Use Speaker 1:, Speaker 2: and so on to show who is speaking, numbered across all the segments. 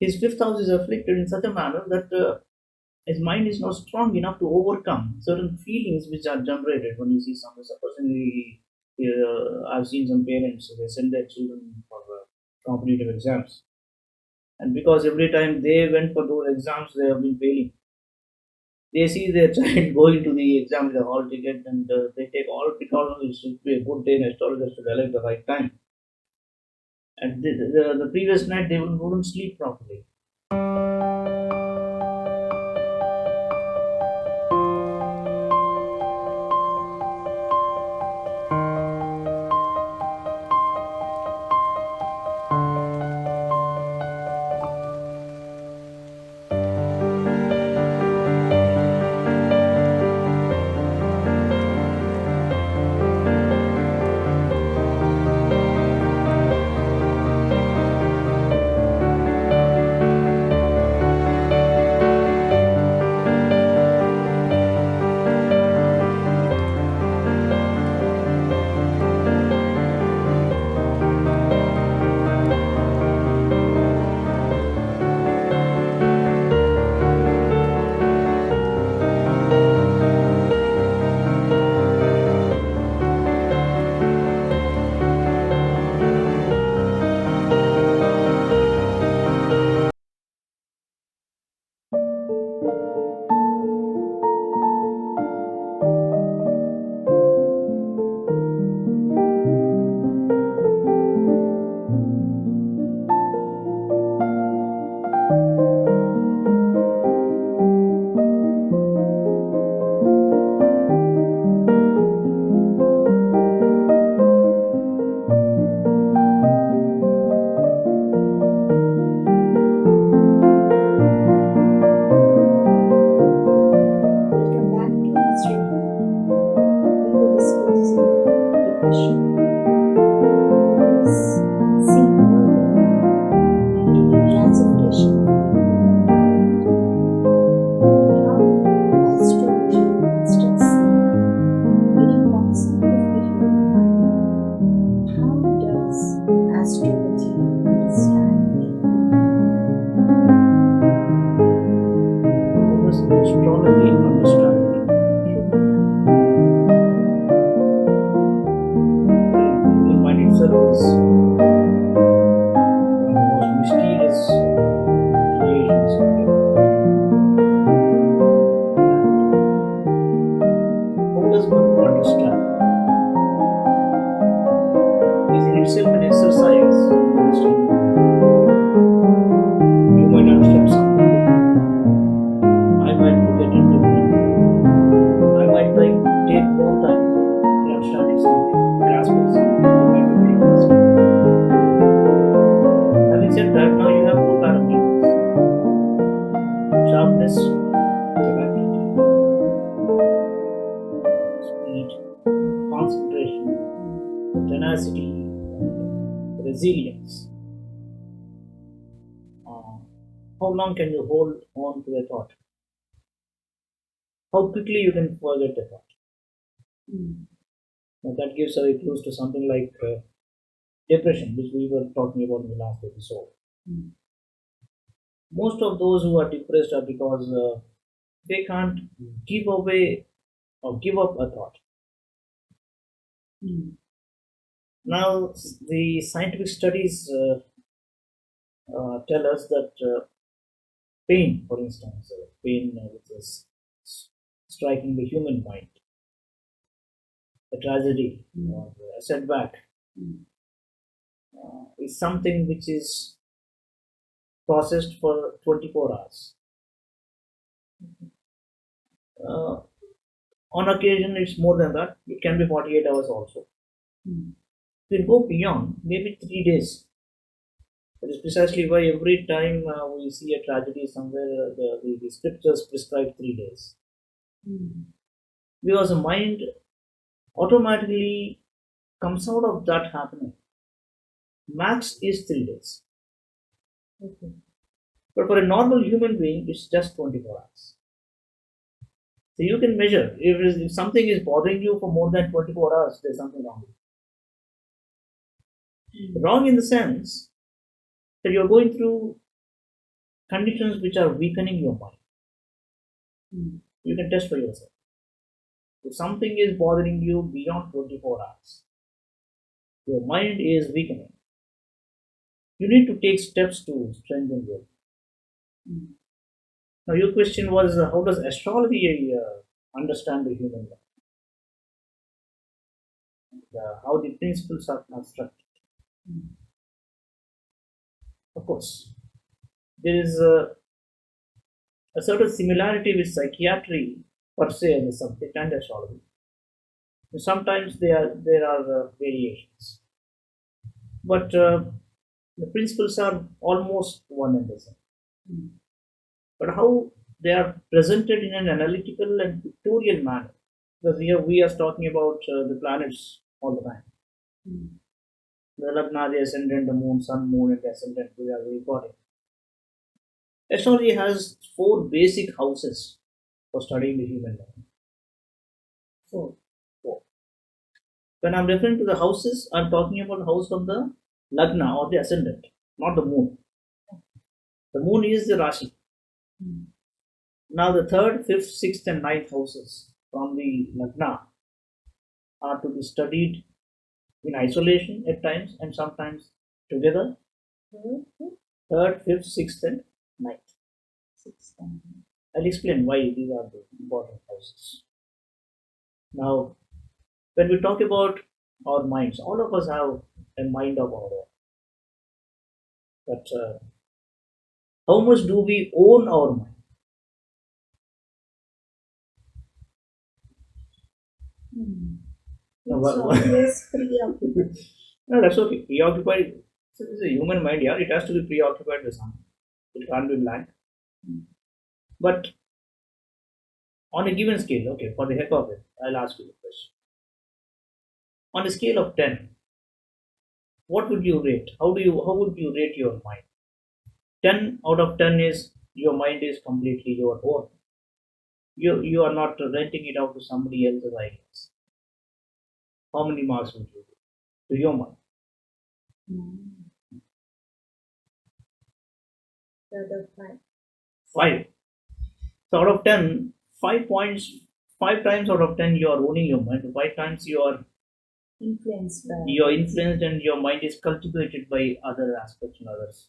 Speaker 1: his fifth house is afflicted in such a manner that his mind is not strong enough to overcome certain feelings which are generated when you see something. Supposedly, I've seen some parents they send their children for competitive exams, and because every time they went for those exams, they have been failing. They see their child going to the exam with a hall ticket, and they take all precautions. It should be a good day in astrologers to elect the right time. And the previous night they wouldn't sleep properly.
Speaker 2: Welcome back to Astro Health. We were discussing depression. Let us see further into the classification of the human mind and how astrology, for instance, the very concept of the human mind. How does astrology understand the human
Speaker 1: How does astrology understand
Speaker 2: human mind?
Speaker 1: the human mind itself is one of the most mysterious creations of the earth. And how does one understand is in itself an exercise in understanding the human mind. You might understand something differently. I might look at it differently. I might like take more time in understanding something, grasping something. You might be very faster. Having said that, now you have two parameters: sharpness, capacity, speed, concentration, tenacity, and resilience. Uh, how long can you hold on to a thought? How quickly you can forget a thought?
Speaker 2: Mm.
Speaker 1: Now that gives away clues to something like depression, which we were talking about in the last episode.
Speaker 2: Mm.
Speaker 1: Most of those who are depressed are because they can't give away or give up a thought.
Speaker 2: Mm.
Speaker 1: Now, the scientific studies tell us that pain, for instance, pain which is striking the human mind, a tragedy
Speaker 2: Mm.
Speaker 1: or a setback,
Speaker 2: Mm.
Speaker 1: is something which is processed for 24 hours. Uh, on occasion, it's more than that. It can be 48 hours also.
Speaker 2: Mm.
Speaker 1: It can go beyond maybe 3 days. That is precisely why every time we see a tragedy somewhere, the scriptures prescribe 3 days.
Speaker 2: Mm.
Speaker 1: Because the mind automatically comes out of that happening. Max is 3 days.
Speaker 2: Okay.
Speaker 1: But for a normal human being, it's just 24 hours. So you can measure if something is bothering you for more than 24 hours, there's something wrong.
Speaker 2: Mm.
Speaker 1: Wrong in the sense that you're going through conditions which are weakening your mind. You can test for yourself. If something is bothering you beyond 24 hours, your mind is weakening. You need to take steps to strengthen your. Now, your question was how does astrology understand the human life? How the principles are constructed. Of course, there is a certain similarity with psychiatry per se as a subject and astrology. Sometimes there are variations, but the principles are almost one and the same. But how they are presented in an analytical and pictorial manner, because here we are talking about the planets all the time. The Lagna, the ascendant, the moon, sun, moon, and the ascendant, we are recording. Astrology has four basic houses for studying the human life. Four. Four. When I'm referring to the houses, I'm talking about the house of the Lagna or the ascendant, not the moon. The moon is the Rashi. Now, the third, fifth, sixth, and ninth houses from the Lagna are to be studied in isolation at times and sometimes together. Third, fifth, sixth, and ninth. I'll explain why these are the important houses. Now, when we talk about our minds, all of us have a mind of our own. But how much do we own our mind? Now,
Speaker 2: It's always preoccupied.
Speaker 1: no, that's okay. Preoccupied. So it's a human mind, yeah. It has to be preoccupied with something. It can't be blank. But on a given scale, okay, for the heck of it, I'll ask you the question. On a scale of 10, what would you rate? How would you rate your mind? 10 out of 10 is your mind is completely your own. You are not renting it out to somebody else's ideas. How many marks would you give to your mind?
Speaker 2: Five.
Speaker 1: 5. So out of 10, 5 points, 5 times out of 10 you are owning your mind. 5 times
Speaker 2: Influenced by.
Speaker 1: you are influenced and your mind is cultivated by other aspects and others,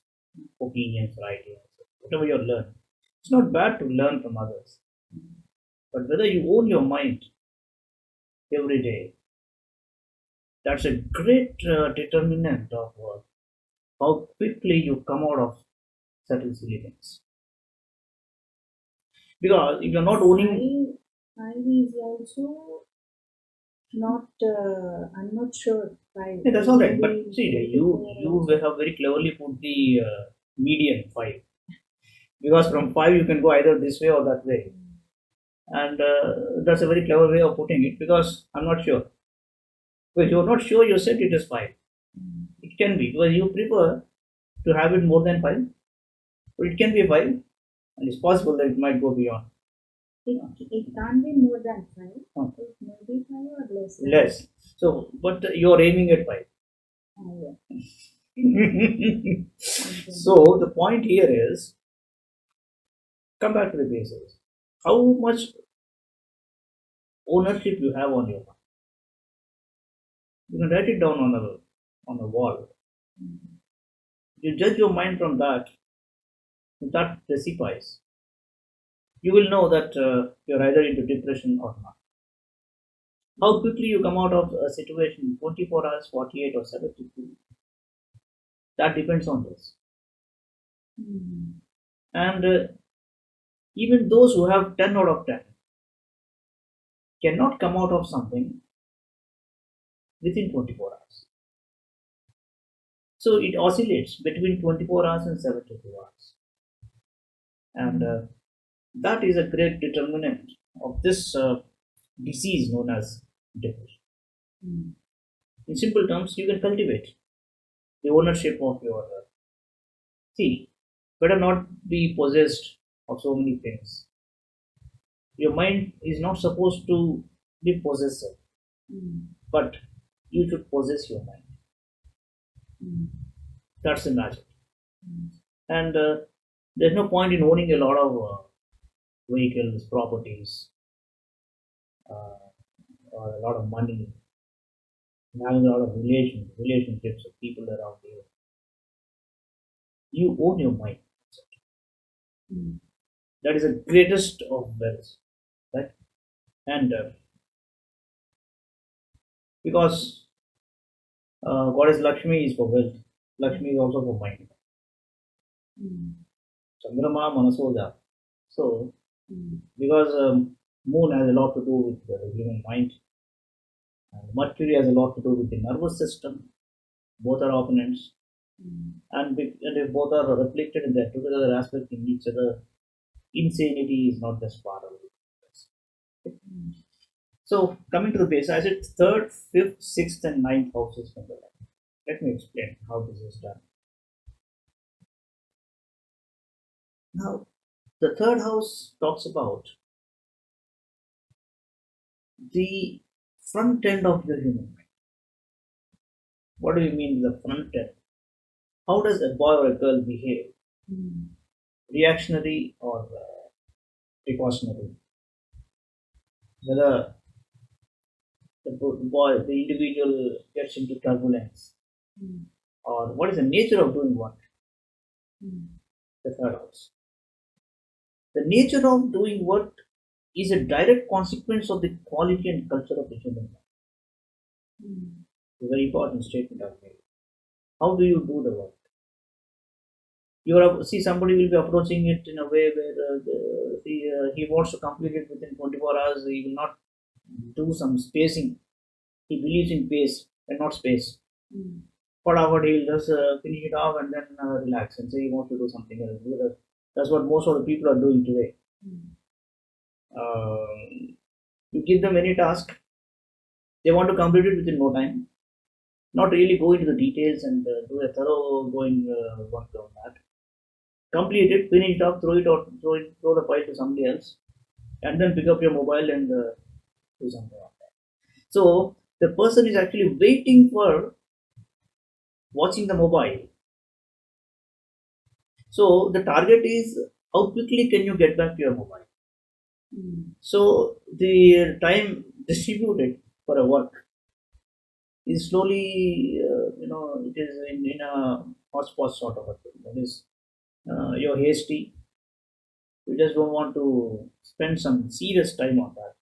Speaker 1: opinions or ideas, whatever you learn. It's not bad to learn from others, but whether you own your mind every day, that's a great determinant of how quickly you come out of certain silly things. Because if you're not owning,
Speaker 2: Five is also not. I'm not sure. Five.
Speaker 1: yeah, that's all right. But
Speaker 2: Maybe
Speaker 1: see,
Speaker 2: four
Speaker 1: you have very cleverly put the median 5, because from 5 you can go either this way or that way, and that's a very clever way of putting it. Because I'm not sure. Well, you're not sure. You said it is 5. It can be because you prefer to have it more than 5, but it can be 5, and it's possible that it might go beyond.
Speaker 2: It can't be more than five.
Speaker 1: Oh.
Speaker 2: It may be five or less.
Speaker 1: Less. So, but you're aiming at 5.
Speaker 2: Yeah.
Speaker 1: So the point here is, come back to the basics. How much ownership you have on your mind? You can write it down on a wall. You judge your mind from that. If that specifies, you will know that you're either into depression or not. How quickly you come out of a situation, 24 hours, 48 or 72, that depends on this. And even those who have 10 out of 10 cannot come out of something within 24 hours. So it oscillates between 24 hours and 72 hours. And that is a great determinant of this disease known as depression. In simple terms, you can cultivate the ownership of your. See, better not be possessed of so many things. Your mind is not supposed to be possessive, but you should possess your mind. That's the magic. And There's no point in owning a lot of vehicles, properties, uh, or a lot of money, and having a lot of relationships with people around you. You own your mind.
Speaker 2: Mm.
Speaker 1: That is the greatest of wealth, right? And because Goddess Lakshmi is for wealth, Lakshmi is also for mind.
Speaker 2: Mm.
Speaker 1: Chandrama Manasoja. So,
Speaker 2: Mm.
Speaker 1: because Moon has a lot to do with the human mind, and Mercury has a lot to do with the nervous system. Both are opponents,
Speaker 2: Mm.
Speaker 1: and if both are reflected in their together aspect in each other, insanity is not just part of it.
Speaker 2: Mm.
Speaker 1: So, coming to the base, I said third, fifth, sixth, and ninth houses from the life. Let me explain how this is done. Now, the third house talks about the front end of the human mind. What do you mean the front end? How does a boy or a girl behave?
Speaker 2: Mm.
Speaker 1: Reactionary or precautionary? Whether the individual gets into turbulence,
Speaker 2: Mm.
Speaker 1: or what is the nature of doing what?
Speaker 2: Mm.
Speaker 1: The third house. The nature of doing what is a direct consequence of the quality and culture of the human mind.
Speaker 2: Mm.
Speaker 1: A very important statement I've made. How do you do the work? You are see somebody will be approaching it in a way where he wants to complete it within 24 hours. He will not do some spacing. He believes in pace and not space.
Speaker 2: Mm.
Speaker 1: Whatever he'll just finish it off and then relax and say he wants to do something else. Because that's what most of the people are doing today.
Speaker 2: Mm.
Speaker 1: You give them any task, they want to complete it within no time. Not really go into the details and do a thorough going work on that. Complete it, finish it off, throw the file to somebody else, and then pick up your mobile and do something on that. So the person is actually waiting for watching the mobile. So the target is how quickly can you get back to your mobile.
Speaker 2: Mm.
Speaker 1: So the time distributed for a work is slowly, it is in a hotspot sort of a thing. That is, you're hasty. You just don't want to spend some serious time on that.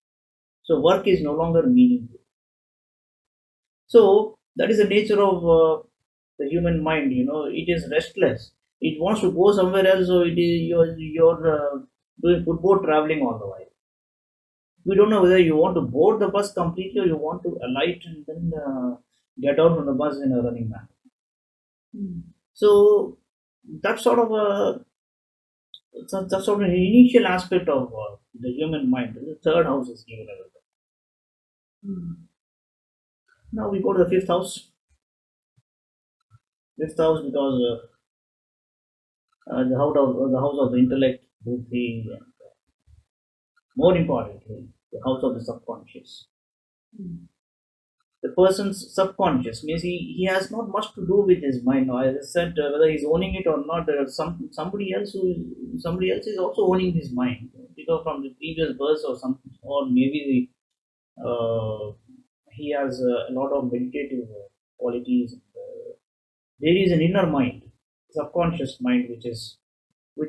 Speaker 1: So work is no longer meaningful. So that is the nature of the human mind. It is restless. It wants to go somewhere else. So it is you're doing footboard traveling all the while. We don't know whether you want to board the bus completely or you want to alight and then get out from the bus in a running manner.
Speaker 2: Mm.
Speaker 1: So that's sort of a that's sort of an initial aspect of the human mind. The third house is given everything.
Speaker 2: Mm.
Speaker 1: Now we go to the fifth house. Fifth house because the house of the intellect, buddhi, and more importantly, the house of the subconscious.
Speaker 2: Mm.
Speaker 1: The person's subconscious means he has not much to do with his mind. Now, as I said, whether he's owning it or not, there are somebody else is also owning his mind because from the previous birth or something, or maybe he has a lot of meditative qualities. There is an inner mind, subconscious mind, which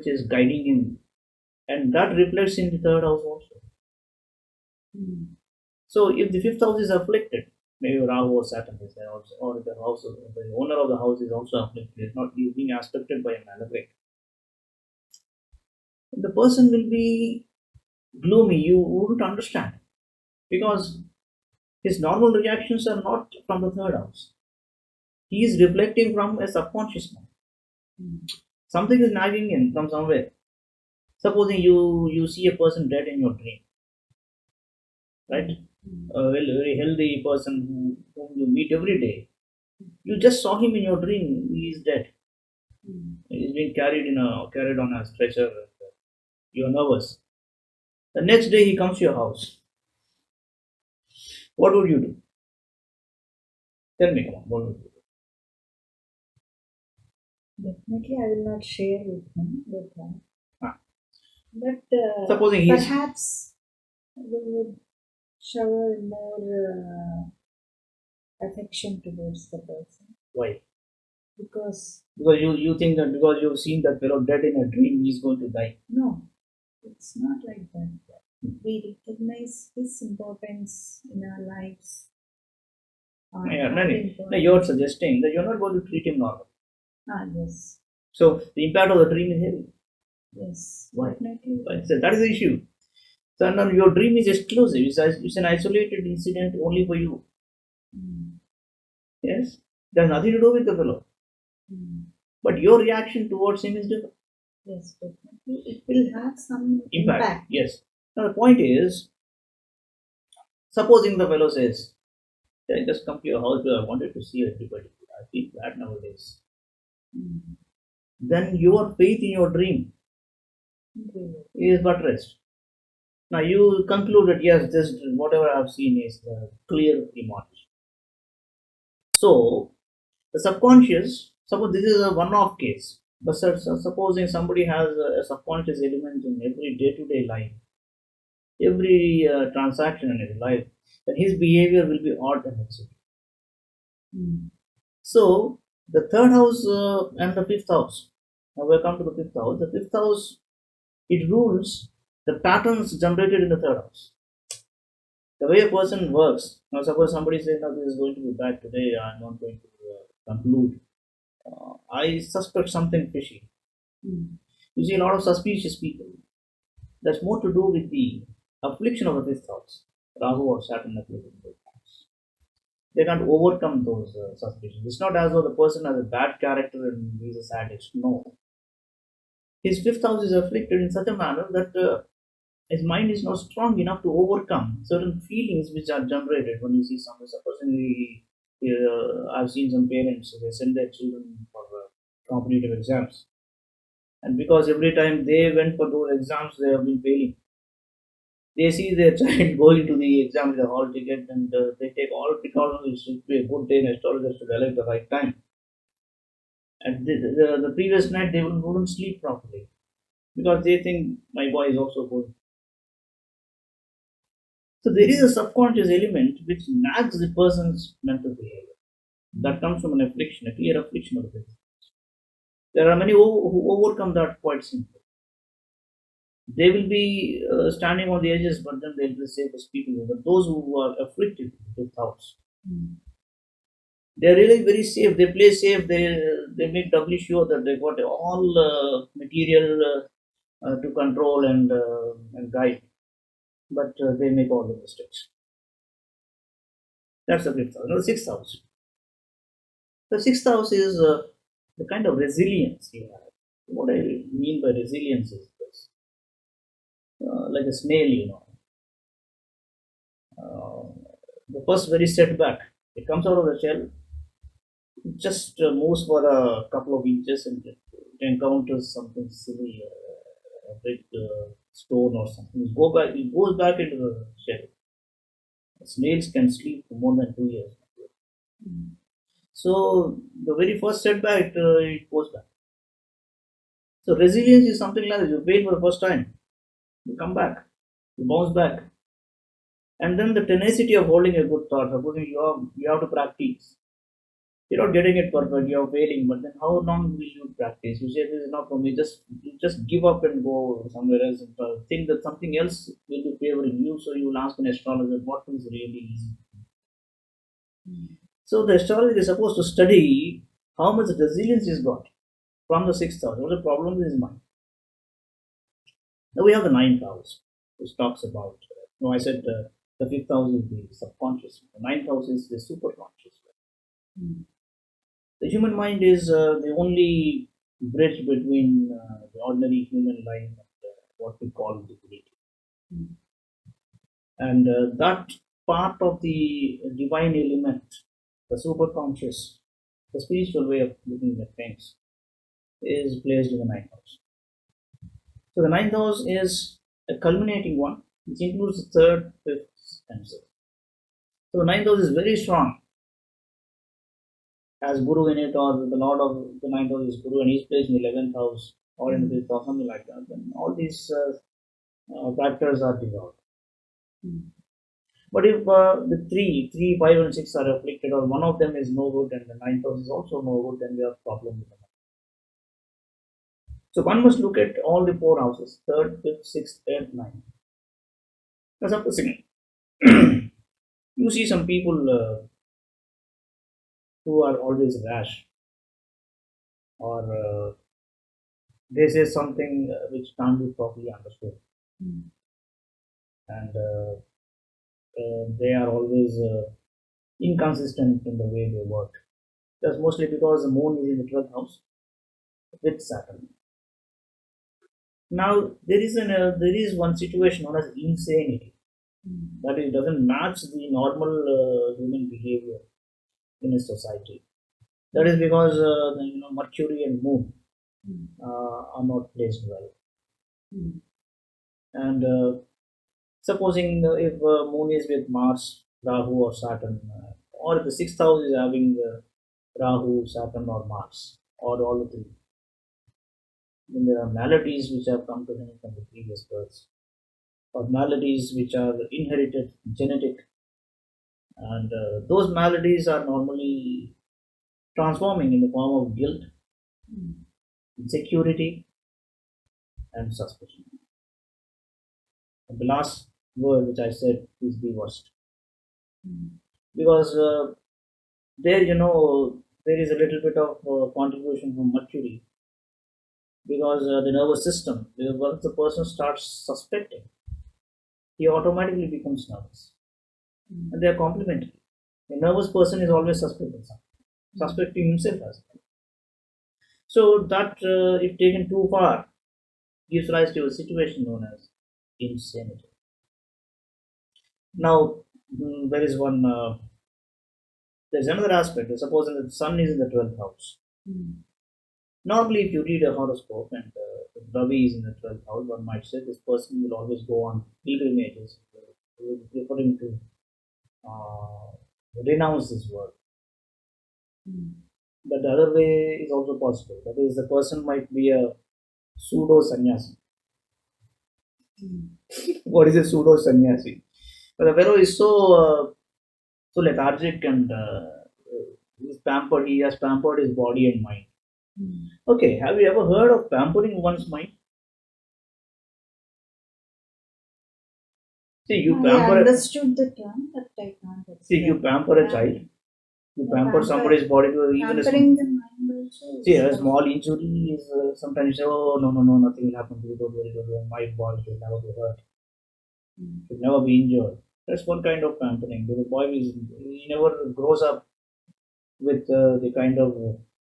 Speaker 1: is guiding him, and that reflects in the third house also.
Speaker 2: Mm.
Speaker 1: So if the fifth house is afflicted, maybe Rahu or Saturn is there also, or the owner of the house is also afflicted, is not is being aspected by a malefic. The person will be gloomy. You wouldn't understand because his normal reactions are not from the third house. He is reflecting from a subconscious mind.
Speaker 2: Mm.
Speaker 1: Something is nagging in from somewhere. Supposing you see a person dead in your dream, right?
Speaker 2: Mm.
Speaker 1: A very healthy person whom you meet every day. You just saw him in your dream. He is dead.
Speaker 2: Mm.
Speaker 1: He's being carried on a stretcher. You're nervous. The next day he comes to your house. What would you do? Tell me, come on. What would you do?
Speaker 2: Definitely, I will not share with him with that.
Speaker 1: Ah,
Speaker 2: But
Speaker 1: supposing he's
Speaker 2: perhaps we would shower more affection towards the person
Speaker 1: why?
Speaker 2: because
Speaker 1: Because you think that because you've seen that fellow dead in a dream, he's going to die.
Speaker 2: no, it's not like that. We recognize his importance in our lives, our
Speaker 1: Yeah, no,
Speaker 2: heart
Speaker 1: no, no, you're
Speaker 2: importance.
Speaker 1: suggesting that you're not going to treat him normal.
Speaker 2: Ah, yes,
Speaker 1: So the impact of the dream is heavy.
Speaker 2: yes,
Speaker 1: Why?
Speaker 2: definitely.
Speaker 1: Why? So that is the issue. So now your dream is exclusive. It's an isolated incident only for you.
Speaker 2: Mm,
Speaker 1: Yes, there's nothing to do with the fellow.
Speaker 2: mm.
Speaker 1: But your reaction towards him is different.
Speaker 2: Yes, definitely. It will have some
Speaker 1: Impact.
Speaker 2: impact.
Speaker 1: Yes. Now the point is, supposing the fellow says, "I just come to your house because I wanted to see everybody. I feel bad nowadays."
Speaker 2: Mm.
Speaker 1: Then your faith in your dream
Speaker 2: Really.
Speaker 1: is buttressed. Now you conclude that yes, this whatever I've seen is clear premonition. So the subconscious, suppose this is a one-off case, but supposing somebody has a subconscious element in every day-to-day life, every transaction in his life, then his behavior will be odd and exotic.
Speaker 2: Mm.
Speaker 1: So the third house and the fifth house. Now we come to the fifth house. The fifth house, it rules the patterns generated in the third house. The way a person works. Now suppose somebody says, "No, this is going to be bad today. I'm not going to conclude." I suspect something fishy.
Speaker 2: Mm.
Speaker 1: You see a lot of suspicious people. That's more to do with the affliction of the fifth house. Rahu or Saturn afflicting the fifth house. They can't overcome those suspicions. It's not as though the person has a bad character and he's a sadist. No. His fifth house is afflicted in such a manner that his mind is not strong enough to overcome certain feelings which are generated when you see something. Supposedly, I've seen some parents, they send their children for competitive exams. And because every time they went for those exams, they have been failing. They see their child going to the exam with a hall ticket and they take all precautions to be a good day in astrologers to elect the right time. And the previous night they wouldn't sleep properly because they think my boy is also good. So there is a subconscious element which nags the person's mental behavior. That comes from an affliction, a clear affliction of this. There are many who overcome that quite simply. They will be standing on the edges, but then they'll be the safest people. But those who are afflicted with thoughts,
Speaker 2: Mm.
Speaker 1: they're really very safe. They play safe. They make doubly sure that they got all material to control and guide, but they make all the mistakes. That's the fifth house. Now the sixth house. The sixth house is the kind of resilience you have. What I mean by resilience is this: like a snail, uh, the first very setback, it comes out of the shell, it just moves for a couple of inches and it encounters something silly, a big stone or something. It goes back into the shell. Snails can sleep for more than 2 years.
Speaker 2: Mm.
Speaker 1: So the very first setback, it goes back. So resilience is something like this. You fail for the first time, you come back, you bounce back, and then the tenacity of holding a good thought. Supposing you have to practice. You're not getting it perfect. You're failing, but then how long will you practice? You say this is not for me. You just give up and go somewhere else. And think that something else will be favoring you. So you will ask an astrologer what is really easy.
Speaker 2: Mm.
Speaker 1: So the astrologer is supposed to study how much resilience he's got from the sixth house. What the problem with his mind? Now we have the ninth house, which talks about. No, I said the fifth house is the subconscious. The ninth house is the superconscious.
Speaker 2: Mm.
Speaker 1: The human mind is the only bridge between the ordinary human life and what we call divinity.
Speaker 2: Mm.
Speaker 1: And that part of the divine element, the superconscious, the spiritual way of looking at things, is placed in the ninth house. So the ninth house is a culminating one, which includes the third, fifth, and sixth. So the ninth house is very strong. has Guru in it, or the Lord of the ninth house is Guru, and he's placed in the 11th house or in the
Speaker 2: Mm.
Speaker 1: fifth house, something like that, then all these factors are dissolved.
Speaker 2: Mm.
Speaker 1: But if the three, five, and six are afflicted, or one of them is no good, and the ninth house is also no good, then we have problem with them. So one must look at all the four houses: third, fifth, sixth, eighth, ninth. Now, supposing you see some people who are always rash, or they say something which can't be properly understood,
Speaker 2: Mm.
Speaker 1: and they are always inconsistent in the way they work. That's mostly because the moon is in the 12th house with Saturn. Now there is one situation known as insanity,
Speaker 2: Mm.
Speaker 1: that it doesn't match the normal human behavior in a society. That is because Mercury and Moon
Speaker 2: Mm.
Speaker 1: are not placed well.
Speaker 2: Mm.
Speaker 1: And supposing if Moon is with Mars, Rahu, or Saturn, or if the sixth house is having Rahu, Saturn, or Mars, or all the three, then there are maladies which have come to him from the previous births, or maladies which are inherited, genetic, and those maladies are normally transforming in the form of guilt,
Speaker 2: Mm.
Speaker 1: insecurity, and suspicion. And the last word which I said is the worst,
Speaker 2: Mm.
Speaker 1: because there there is a little bit of contribution from Mercury, because the nervous system, once the person starts suspecting, he automatically becomes nervous,
Speaker 2: Mm.
Speaker 1: and they are complementary. A nervous person is always suspecting something,
Speaker 2: Mm.
Speaker 1: suspecting himself as well. So that, if taken too far, gives rise to a situation known as insanity. Now, there is one. There's another aspect. Suppose the sun is in the 12th house.
Speaker 2: Mm.
Speaker 1: Normally, if you read a horoscope and if Ravi is in the 12th house, one might say this person will always go on pilgrimages, preferring to uh, renounce this world.
Speaker 2: Mm.
Speaker 1: But the other way is also possible. That is, the person might be a pseudo sannyasi.
Speaker 2: Mm.
Speaker 1: What is a pseudo sannyasi? But the fellow is so lethargic, and he's pampered. He has pampered his body and mind.
Speaker 2: Mm.
Speaker 1: Okay, have you ever heard of pampering one's mind? See, you
Speaker 2: I
Speaker 1: pamper.
Speaker 2: understood the term, but I can't
Speaker 1: See, you
Speaker 2: explain.
Speaker 1: pamper a child. You
Speaker 2: Yeah,
Speaker 1: pamper somebody's body to even a
Speaker 2: pampering the mind also
Speaker 1: see
Speaker 2: is
Speaker 1: a
Speaker 2: like.
Speaker 1: small injury is sometimes you say, oh no no no, nothing will happen to you. Don't worry, don't worry. My body should never be hurt.
Speaker 2: Mm.
Speaker 1: Should never be injured. That's one kind of pampering. The boy is he never grows up with the kind of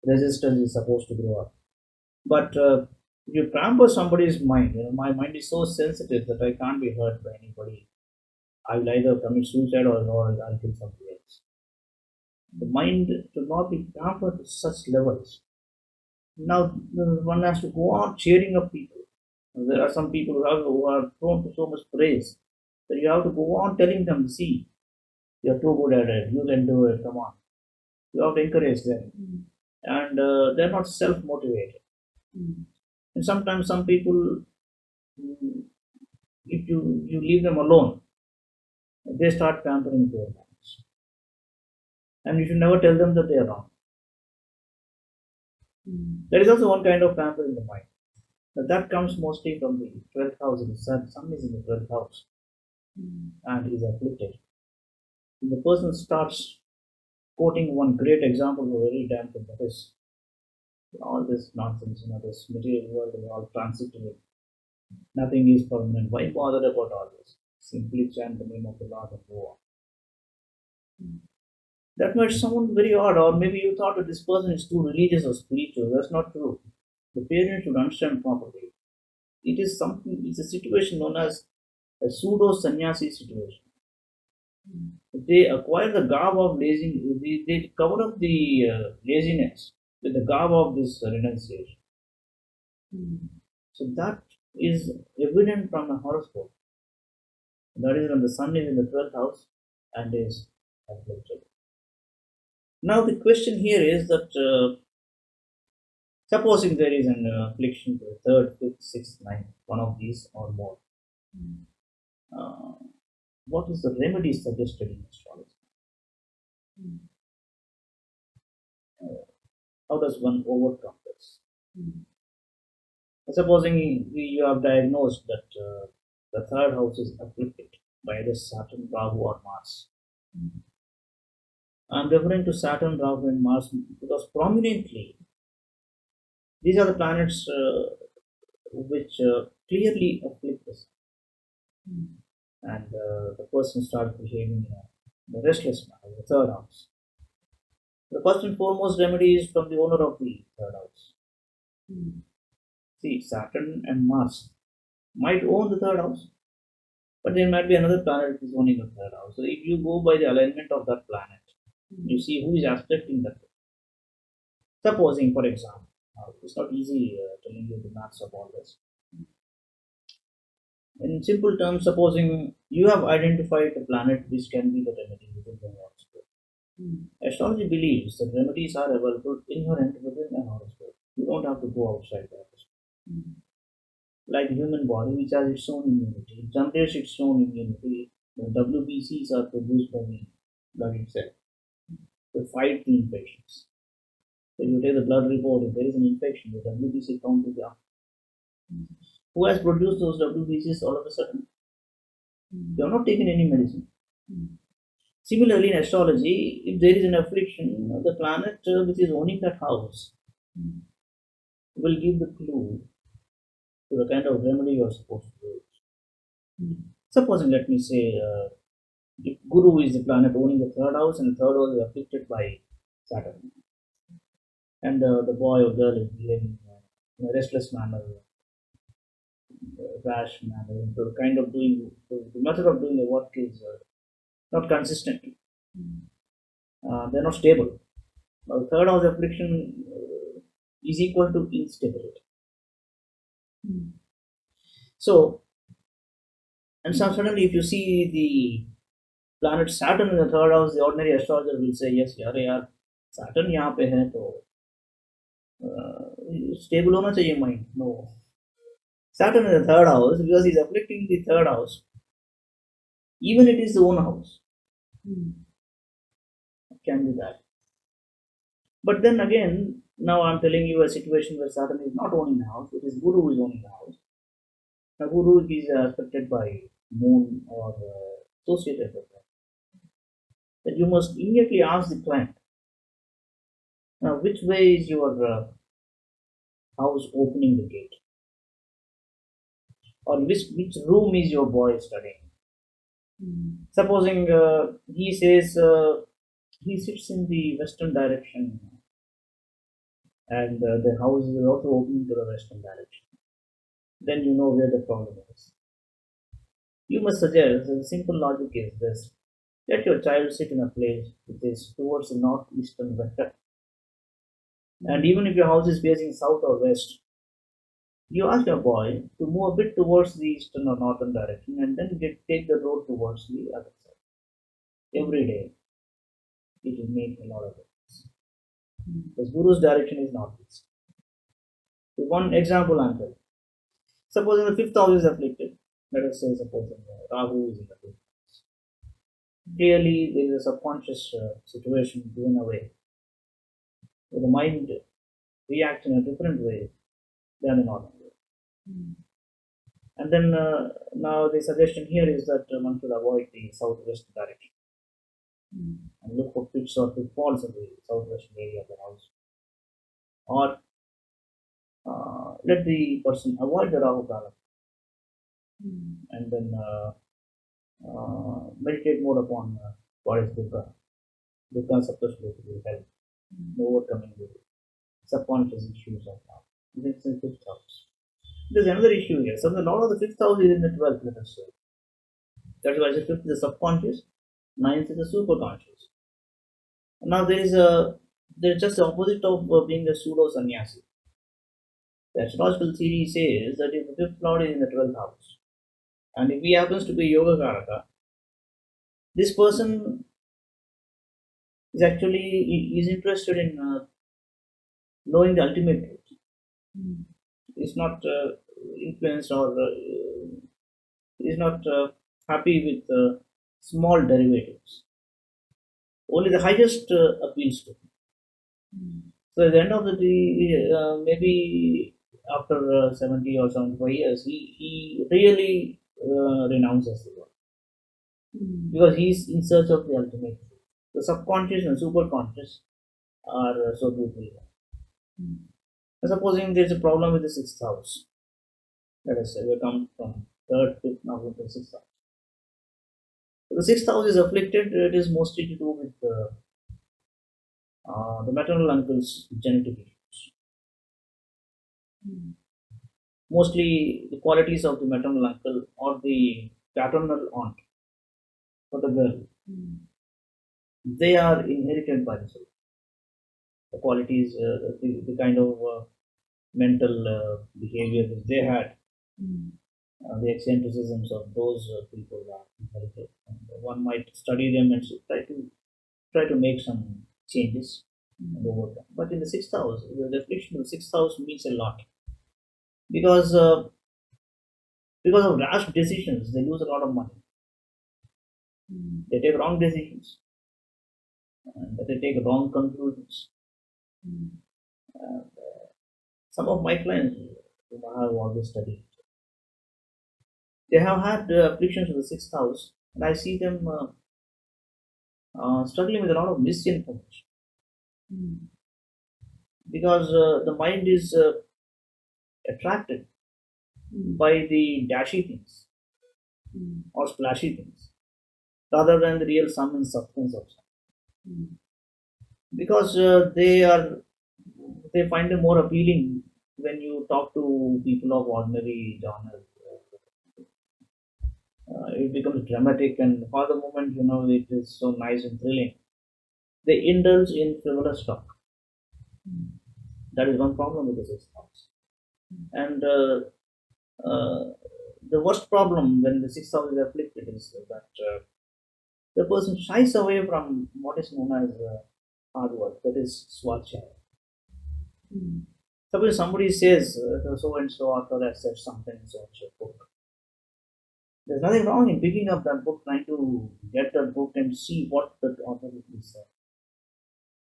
Speaker 1: resistance he's supposed to grow up. But if you pamper somebody's mind, my mind is so sensitive that I can't be hurt by anybody. I will either commit suicide, or I'll kill somebody else. The mind should not be pampered to such levels. Now, one has to go on cheering up people. There are some people who are prone to so much praise that you have to go on telling them, see, you're too good at it, you can do it, come on. You have to encourage them.
Speaker 2: Mm.
Speaker 1: And they're not self motivated.
Speaker 2: Mm.
Speaker 1: And sometimes some people, mm, if you leave them alone, they start pampering their minds. And you should never tell them that they are wrong.
Speaker 2: Mm.
Speaker 1: There is also one kind of pampering the mind. Now, that comes mostly from the 12th house of the sun. Sun is in the 12th house
Speaker 2: Mm.
Speaker 1: and is afflicted. And the person starts quoting one great example of a very damn thing, that is all this nonsense, this material world is all transitory. Nothing is permanent. Why bother about all this? Simply chant the name of the Lord and go on.
Speaker 2: Mm.
Speaker 1: That might sound very odd, or maybe you thought that this person is too religious or spiritual. That's not true. The parents should understand properly. It is something, it's a situation known as a pseudo sannyasi situation.
Speaker 2: Mm.
Speaker 1: They acquire the garb of lazy, they cover up the laziness with the garb of this renunciation.
Speaker 2: Mm.
Speaker 1: So that is evident from the horoscope. That is when the sun is in the 12th house and is afflicted. Now the question here is that supposing there is an affliction to the third, fifth, sixth, ninth, one of these or more,
Speaker 2: mm,
Speaker 1: uh, what is the remedy suggested in astrology?
Speaker 2: mm,
Speaker 1: Uh, how does one overcome this?
Speaker 2: mm,
Speaker 1: Supposing you have diagnosed that the third house is afflicted by either Saturn, Rahu, or Mars.
Speaker 2: mm,
Speaker 1: I'm referring to Saturn, Rahu, and Mars because prominently these are the planets which clearly afflict us,
Speaker 2: mm,
Speaker 1: and the person starts behaving in a restless manner. The third house. The first and foremost remedy is from the owner of the third house.
Speaker 2: mm,
Speaker 1: See, Saturn and Mars might own the third house, but there might be another planet which is owning the third house. So if you go by the alignment of that planet, you
Speaker 2: mm,
Speaker 1: see who is aspecting that. Supposing, for example, it's not easy telling you the maths of all this. In simple terms, supposing you have identified a planet which can be the remedy within the horoscope.
Speaker 2: mm,
Speaker 1: Astrology believes that remedies are available inherent within an horoscope. You don't have to go outside that.
Speaker 2: mm,
Speaker 1: Like the human body, which has its own immunity, it generates its own immunity. The WBCs are produced by the blood itself to fight the infections. So you take the blood report, if there is an infection, the WBC count will be up. Who has produced those WBCs all of a sudden? You have not taken any medicine.
Speaker 2: mm,
Speaker 1: Similarly, in astrology, if there is an affliction, the planet which is owning that house
Speaker 2: mm,
Speaker 1: will give the clue to the kind of remedy you are supposed to do.
Speaker 2: mm,
Speaker 1: Supposing, let me say, if Guru is the planet owning the third house and the third house is afflicted by Saturn, and the boy or girl is behaving in a restless manner, rash manner, the kind of doing, the method of doing the work is not consistent.
Speaker 2: mm,
Speaker 1: They're not stable. Now, the third house affliction is equal to instability.
Speaker 2: mm,
Speaker 1: So, and so suddenly, if you see the planet Saturn in the third house, the ordinary astrologer will say, yes, यार यार Saturn यहाँ पे है तो stable होना चाहिए mind no Saturn in the third house because he's afflicting the third house even it is the own house
Speaker 2: mm,
Speaker 1: it can be that but then again now I'm telling you a situation where Saturn is not owning the house it is Guru who is owning the house the Guru is affected by moon or associated with that that you must immediately ask the client now which way is your house opening the gate or which room is your boy studying.
Speaker 2: mm,
Speaker 1: Supposing he says he sits in the western direction and the house is also opening to the western direction, then you know where the problem is. You must suggest that the simple logic is this let your child sit in a place which is towards the northeastern vector. And
Speaker 2: mm,
Speaker 1: even if your house is facing south or west, you ask your boy to move a bit towards the eastern or northern direction and then take the road towards the other side. Every day, it will make a lot of difference.
Speaker 2: mm,
Speaker 1: Because Guru's direction is northeast. So one example I'm telling. Supposing the fifth house is afflicted, let us say supposing Rahu is in the fifth. Clearly, there is a subconscious situation given away. So the mind reacts in a different way than a normal way.
Speaker 2: mm,
Speaker 1: And then now the suggestion here is that one should avoid the southwest direction
Speaker 2: mm,
Speaker 1: and look for pits or pitfalls in the southwestern area of the house. Or let the person avoid the Rahu Kala
Speaker 2: mm,
Speaker 1: and then meditate more upon what is Durga. Durga Saptashri will help
Speaker 2: mm,
Speaker 1: in overcoming the subconscious issues of now. This is the fifth house. There's another issue here. So the lot of the fifth house is in the 12th, let us say. That's why I said fifth is the subconscious, ninth is the superconscious. Now there's just the opposite of being a pseudo sannyasi. The astrological theory says that if the fifth lord is in the 12th house, and if he happens to be yoga karaka, this person He's actually he's interested in knowing the ultimate truth.
Speaker 2: Mm.
Speaker 1: He's not influenced or he's not happy with small derivatives. Only the highest appeals to him.
Speaker 2: Mm.
Speaker 1: So at the end of the day, maybe after 70 or 75 years, he really renounces the world
Speaker 2: Mm.
Speaker 1: because he's in search of the ultimate truth. The subconscious and superconscious are so beautiful.
Speaker 2: Mm.
Speaker 1: Supposing there's a problem with the sixth house, let us say we come from third, fifth, now into the sixth house. So the sixth house is afflicted, it is mostly to do with the maternal uncle's genetic issues.
Speaker 2: Mm.
Speaker 1: Mostly the qualities of the maternal uncle or the paternal aunt for the girl,
Speaker 2: Mm.
Speaker 1: they are inherited by the soul. The qualities, the kind of mental behavior which they had,
Speaker 2: Mm.
Speaker 1: the eccentricisms of those people are inherited. And one might study them and try to make some changes and
Speaker 2: Mm.
Speaker 1: overcome. But in the sixth house, the reflection of the sixth house means a lot because of rash decisions, they lose a lot of money.
Speaker 2: Mm.
Speaker 1: They take wrong decisions and they take wrong conclusions.
Speaker 2: Mm.
Speaker 1: And some of my clients whom I have always studied, they have had afflictions in the sixth house, and I see them struggling with a lot of misinformation
Speaker 2: Mm.
Speaker 1: because the mind is attracted
Speaker 2: Mm.
Speaker 1: by the dashy things
Speaker 2: Mm.
Speaker 1: or splashy things rather than the real sum and substance of something.
Speaker 2: Mm.
Speaker 1: Because they find them more appealing when you talk to people of ordinary genre. It becomes dramatic, and for the moment, it is so nice and thrilling. They indulge in frivolous talk.
Speaker 2: Mm.
Speaker 1: That is one problem with the sixth house.
Speaker 2: Mm.
Speaker 1: And uh, the worst problem when the sixth house is afflicted is that the person shies away from what is known as hard work, that is swachaya.
Speaker 2: Mm.
Speaker 1: Suppose somebody says so and so author has said something in so and so book. There's nothing wrong in picking up that book, trying to get that book and see what the author is saying.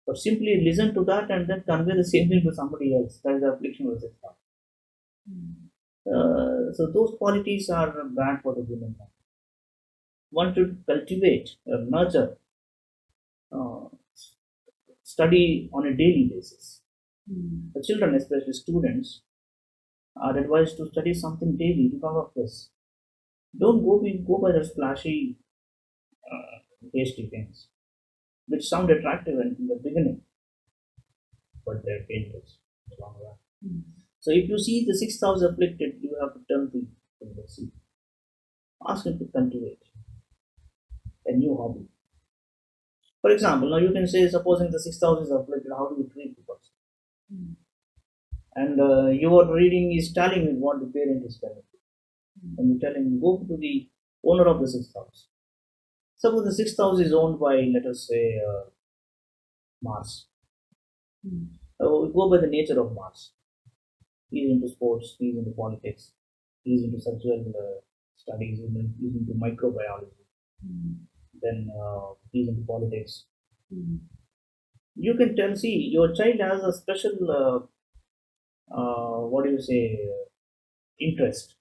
Speaker 1: But simply listen to that and then convey the same thing to somebody else. That is the affliction of the sixth house.
Speaker 2: Mm.
Speaker 1: So those qualities are bad for the human mind. One should cultivate, nurture, uh, study on a daily basis.
Speaker 2: Mm.
Speaker 1: The children, especially students, are advised to study something daily because of this. Don't go by the splashy, tasty things, which sound attractive in the beginning, but they're dangerous in the long run.
Speaker 2: Mm.
Speaker 1: So if you see the sixth house afflicted, you have to turn to the sea. Ask him to cultivate a new hobby. For example, now you can say, supposing the sixth house is afflicted, how do you treat the person?
Speaker 2: Mm.
Speaker 1: And your reading is telling with what the parent is telling.
Speaker 2: Mm.
Speaker 1: And you tell him, go to the owner of the sixth house. Suppose the sixth house is owned by, let us say, Mars.
Speaker 2: Mm.
Speaker 1: We go by the nature of Mars. He's into sports, he's into politics, he's into sexual studies, he's into microbiology,
Speaker 2: Mm.
Speaker 1: then he's into politics.
Speaker 2: Mm.
Speaker 1: You can tell, see, your child has a special, what do you say, interest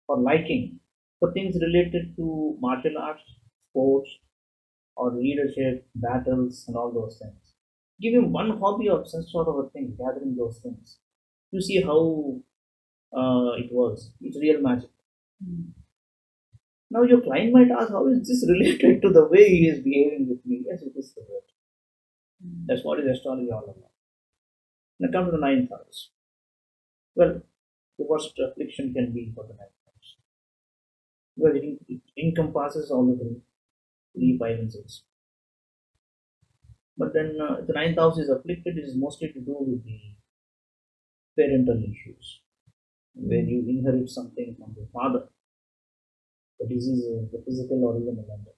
Speaker 1: or liking for things related to martial arts, sports, or leadership, battles, and all those things. Give him one hobby of some sort of a thing, gathering those things. You see how it works. It's real magic.
Speaker 2: Mm.
Speaker 1: Now your client might ask, how is this related to the way he is behaving with me? Yes, it is related.
Speaker 2: Mm.
Speaker 1: That's what is astrology all about. Now come to the ninth house. Well, the worst affliction can be for the ninth house. Well, it encompasses all the three, five, and six. But then the ninth house is afflicted is mostly to do with the parental issues, where
Speaker 2: Mm.
Speaker 1: you inherit something from the father. The disease, the physical or even the mental.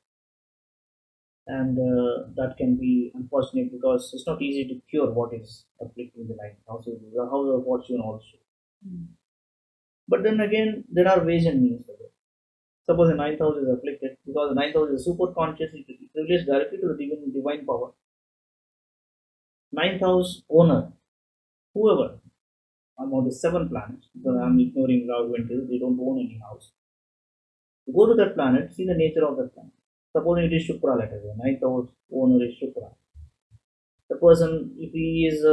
Speaker 1: and that can be unfortunate because it's not easy to cure what is afflicting the ninth house. The house of fortune also.
Speaker 2: mm,
Speaker 1: But then again, there are ways and means for it. Suppose the ninth house is afflicted because the ninth house is super conscious, it relates directly to the divine power. Ninth house owner, whoever, among the seven planets, because I'm ignoring Rahu and Ketu, they don't own any house. Go to that planet, see the nature of that planet. Suppose it is Shukra, let us say, ninth house owner is Shukra. The person, if he is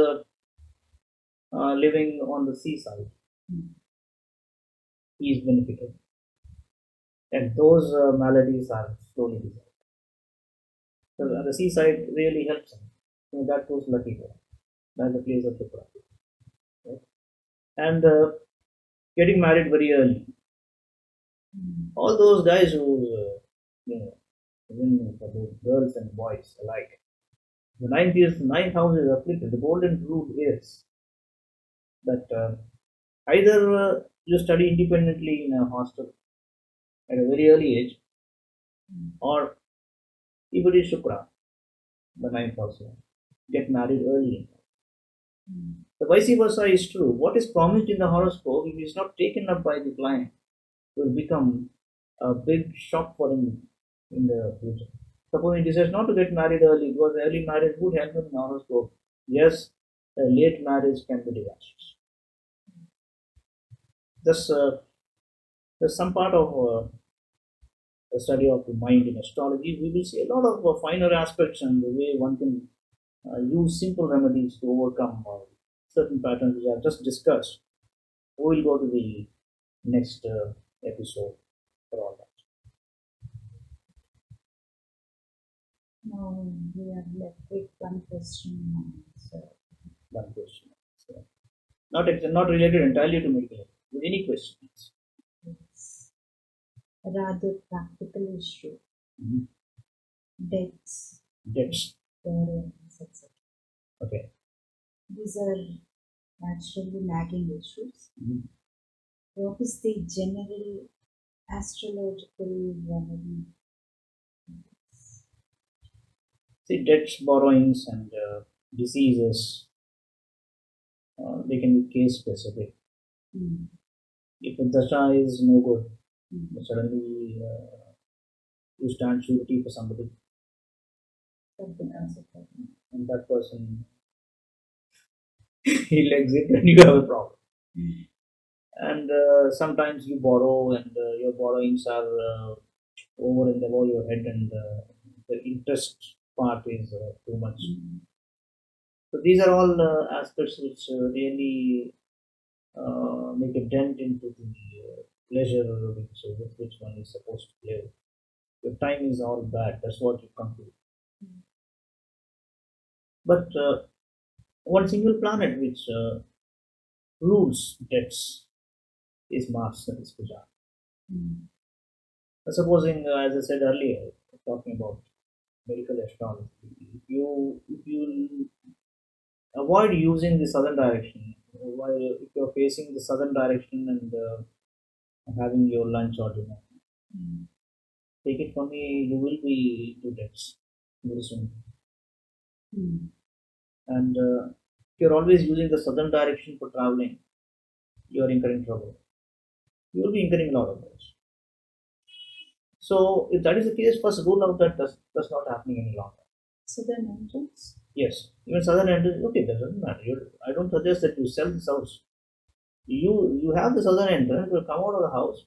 Speaker 1: living on the seaside,
Speaker 2: mm,
Speaker 1: he is benefited. And those maladies are slowly dissolved. So the seaside really helps him. So that was lucky for him. That's the place of Shukra. Right? And getting married very early.
Speaker 2: mm,
Speaker 1: All those guys who, you know, even for both girls and boys alike. The ninth house is afflicted. The golden rule is that either you study independently in a hostel at a very early age,
Speaker 2: mm,
Speaker 1: or if it is Shukra, the ninth house, get married early.
Speaker 2: mm,
Speaker 1: The vice versa is true. What is promised in the horoscope, if it is not taken up by the client, will become a big shock for him in the future. Suppose he decides not to get married early because early marriage would help him in the horoscope. Yes, a late marriage can be disastrous. Thus, there's some part of the study of the mind in astrology. We will see a lot of finer aspects and the way one can use simple remedies to overcome certain patterns which I have just discussed. We will go to the next episode for all that.
Speaker 2: Now we are left with one question. So
Speaker 1: One question. So, not related entirely to medical health. With any questions?
Speaker 2: it's a rather practical issue.
Speaker 1: Mhm.
Speaker 2: Deaths,
Speaker 1: Debts.
Speaker 2: parents, etc.
Speaker 1: Okay.
Speaker 2: These are naturally nagging issues.
Speaker 1: Mhm.
Speaker 2: What is the general astrological remedy?
Speaker 1: See, debts, borrowings, and diseases, they can be case specific.
Speaker 2: Mm,
Speaker 1: If the dasha is no good,
Speaker 2: mm,
Speaker 1: suddenly you stand surety for somebody,
Speaker 2: that becomes a problem.
Speaker 1: and that person he'll exit, and you have a problem.
Speaker 2: Mm,
Speaker 1: And sometimes you borrow, and your borrowings are over and above your head, and the interest part is too much.
Speaker 2: mm,
Speaker 1: So these are all aspects which really make a dent into the pleasure with which one is supposed to live. Your time is all bad. That's what you conclude.
Speaker 2: mm,
Speaker 1: But one single planet which rules debts is Mars, that is Puja.
Speaker 2: mm,
Speaker 1: Supposing, as I said earlier, talking about medical astrology, if you avoid using the southern direction, while if you're facing the southern direction and having your lunch or dinner,
Speaker 2: mm,
Speaker 1: take it from me, you will be into debts very soon.
Speaker 2: mm,
Speaker 1: And if you're always using the southern direction for traveling, you're incurring trouble. You will be incurring a lot of those. So if that is the case, first rule out that that's not happening any longer.
Speaker 2: so then entrance?
Speaker 1: Yes, even southern entrance, okay, that doesn't matter. I don't suggest that you sell this house. You have the southern entrance, you come out of the house,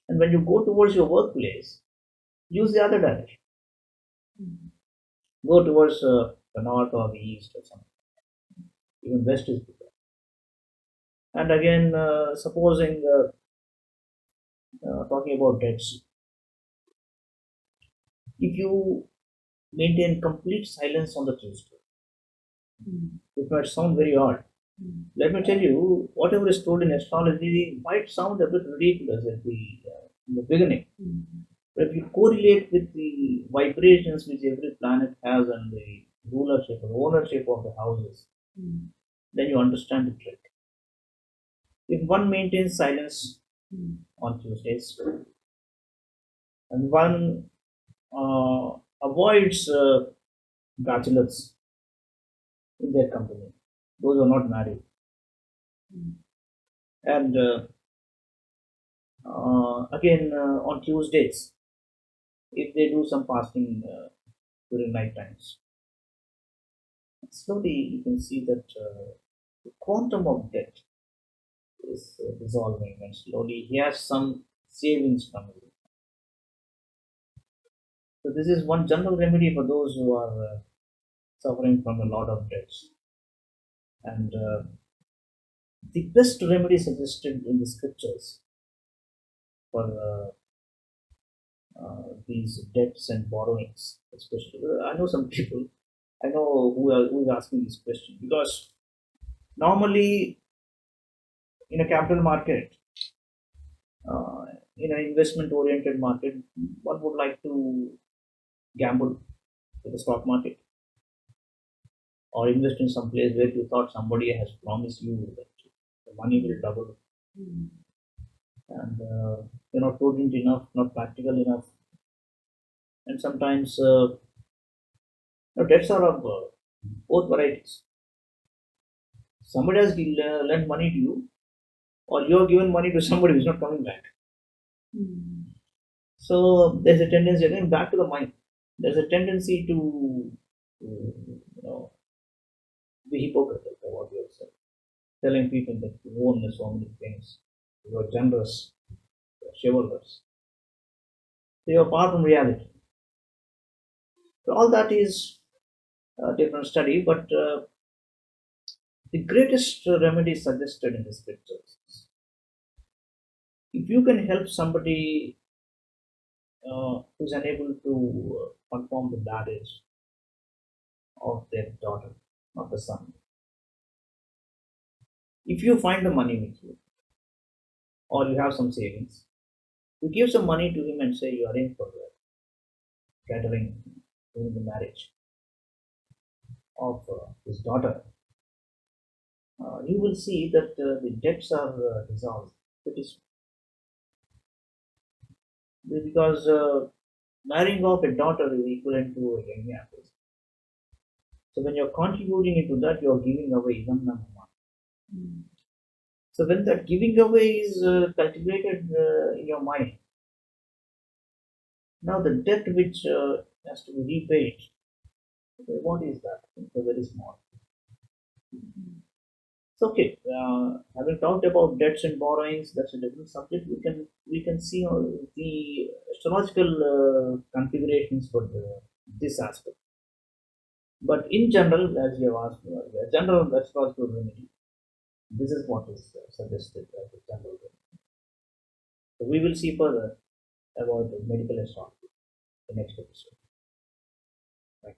Speaker 1: and when you go towards your workplace, use the other direction.
Speaker 2: Mm,
Speaker 1: Go towards the north or the east or something. Even west is good. And again, supposing talking about debts, if you maintain complete silence on the Tuesday,
Speaker 2: mm,
Speaker 1: it might sound very odd.
Speaker 2: mm,
Speaker 1: Let me tell you, whatever is told in astrology might sound a bit ridiculous in the beginning.
Speaker 2: mm,
Speaker 1: But if you correlate with the vibrations which every planet has and the rulership or ownership of the houses,
Speaker 2: mm,
Speaker 1: then you understand the trick. If one maintains silence
Speaker 2: mm,
Speaker 1: on Tuesdays and one avoids bachelors in their company, those who are not married.
Speaker 2: Mm.
Speaker 1: And again, on Tuesdays, if they do some fasting during night times, slowly you can see that the quantum of debt is dissolving, and slowly he has some savings coming in. So this is one general remedy for those who are suffering from a lot of debts. And the best remedy suggested in the scriptures for these debts and borrowings, especially. I know some people, I know who is asking this question, because normally in a capital market, uh, in an investment oriented market, one would like to gamble with the stock market or invest in some place where you thought somebody has promised you that the money will double,
Speaker 2: Mm.
Speaker 1: and you're not prudent enough, not practical enough, and sometimes debts are of both varieties. Somebody has lent money to you, or you're given money to somebody who's not coming back.
Speaker 2: Mm.
Speaker 1: So there's a tendency, again, back to the mind. There's a tendency to be hypocritical about yourself, telling people that you own so many things, you're generous, you're chivalrous. So you're far from reality. So all that is a different study, but the greatest remedy suggested in the scriptures is, if you can help somebody who's unable to perform the marriage of their daughter, of the son, if you find the money with you or you have some savings, you give some money to him and say you are in for gathering during the marriage of his daughter, you will see that the debts are dissolved pretty soon. Because marrying off a daughter is equivalent to a young apple. So when you're contributing into that, you're giving away even number one.
Speaker 2: Mm.
Speaker 1: So when that giving away is cultivated in your mind, now the debt which has to be repaid, what is that? It's very small.
Speaker 2: Mm.
Speaker 1: So okay, having talked about debts and borrowings, that's a different subject. We can see the astrological configurations for this aspect. But in general, as you have asked, general astrological remedy, this is what is suggested as a general remedy. So we will see further about the medical astrology in the next episode. Right.